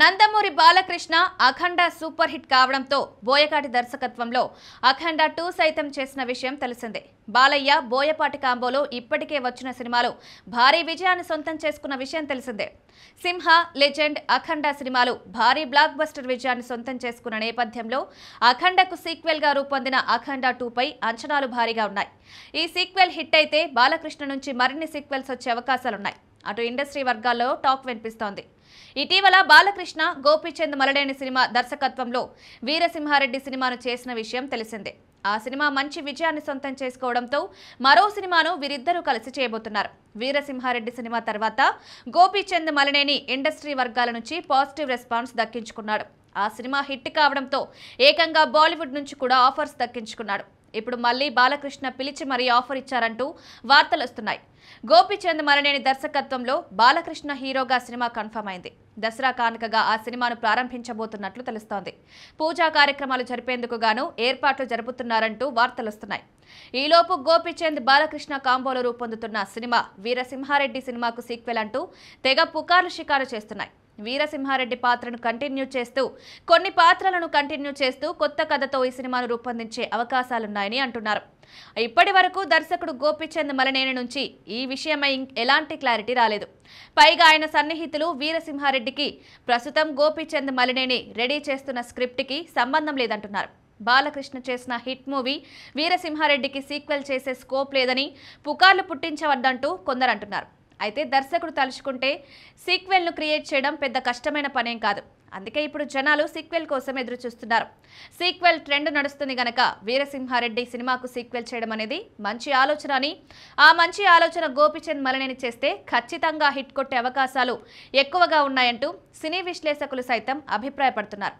నందమూరి బాలకృష్ణ అఖండ super hit కావడంతో బోయపాటి దర్శకత్వంలో అఖండ 2 సైతం చేసిన విషయం తెలిసిందే. బాలయ్య బోయపాటి కాంబోలో ఇప్పటికే వచ్చిన సినిమాలు భారీ విజయాన్ని సొంతం చేసుకున్న విషయం తెలిసిందే. సింహ, లెజెండ్, అఖండ సినిమాలు భారీ బ్లాక్ బస్టర్ విజయాన్ని సొంతం చేసుకున్న నేపథ్యంలో అఖండకు సీక్వెల్ గా రూపొందిన అఖండ 2 పై అంచనాలు భారీగా ఉన్నాయి. ఈ సీక్వెల్ హిట్ అయితే బాలకృష్ణ నుంచి మరిన్ని సీక్వెల్స్ వచ్చే అవకాశాలున్నాయి. అటు ఇండస్ట్రీ వర్గాల్లో టాక్ వినిపిస్తోంది. ఇటీవల బాలకృష్ణ గోపీచంద్ మలనేని సినిమా దర్శకత్వంలో వీరసింహారెడ్డి సినిమాను చేసిన విషయం తెలిసిందే. ఆ సినిమా మంచి విజయాన్ని సొంతం చేసుకోవడంతో మరో సినిమాను వీరిద్దరూ కలిసి చేయబోతున్నారు. వీరసింహారెడ్డి సినిమా తర్వాత గోపీచంద్ మలనేని ఇండస్ట్రీ వర్గాల నుంచి పాజిటివ్ రెస్పాన్స్ దక్కించుకున్నాడు. ఆ సినిమా హిట్ కావడంతో ఏకంగా బాలీవుడ్ నుంచి కూడా ఆఫర్స్ దక్కించుకున్నాడు. ఇప్పుడు మళ్లీ బాలకృష్ణ పిలిచి మరీ ఆఫర్ ఇచ్చారంటూ వార్తలు వస్తున్నాయి. గోపీచంద్ మలనేని దర్శకత్వంలో బాలకృష్ణ హీరోగా సినిమా కన్ఫర్మ్ అయింది. దసరా కానుకగా ఆ సినిమాను ప్రారంభించబోతున్నట్లు తెలుస్తోంది. పూజా కార్యక్రమాలు జరిపేందుకు గాను ఏర్పాట్లు జరుపుతున్నారంటూ వార్తలు వస్తున్నాయి. ఈలోపు గోపీచంద్ బాలకృష్ణ కాంబోలో రూపొందుతున్న సినిమా వీరసింహారెడ్డి సినిమాకు సీక్వెల్ అంటూ తెగ పుకార్లు షికారు చేస్తున్నాయి. వీరసింహారెడ్డి పాత్రను కంటిన్యూ చేస్తూ కొన్ని పాత్రలను కంటిన్యూ చేస్తూ కొత్త కథతో ఈ సినిమాను రూపొందించే అవకాశాలున్నాయని అంటున్నారు. ఇప్పటి వరకు దర్శకుడు గోపీచంద్ మలనేని నుంచి ఈ విషయమై ఎలాంటి క్లారిటీ రాలేదు. పైగా ఆయన సన్నిహితులు వీరసింహారెడ్డికి ప్రస్తుతం గోపీచంద్ మలనేని రెడీ చేస్తున్న స్క్రిప్ట్కి సంబంధం లేదంటున్నారు. బాలకృష్ణ చేసిన హిట్ మూవీ వీరసింహారెడ్డికి సీక్వెల్ చేసే స్కోప్ లేదని పుకార్లు పుట్టించవద్దంటూ కొందరు అంటున్నారు. అయితే దర్శకుడు తలుచుకుంటే సీక్వెల్ను క్రియేట్ చేయడం పెద్ద కష్టమైన పనేం కాదు. అందుకే ఇప్పుడు జనాలు సీక్వెల్ కోసం ఎదురు చూస్తున్నారు. సీక్వెల్ ట్రెండ్ నడుస్తుంది గనక వీరసింహారెడ్డి సినిమాకు సీక్వెల్ చేయడం అనేది మంచి ఆలోచన అని, ఆ మంచి ఆలోచన గోపీచంద్ మలనేని చేస్తే ఖచ్చితంగా హిట్ కొట్టే అవకాశాలు ఎక్కువగా ఉన్నాయంటూ సినీ విశ్లేషకులు సైతం అభిప్రాయపడుతున్నారు.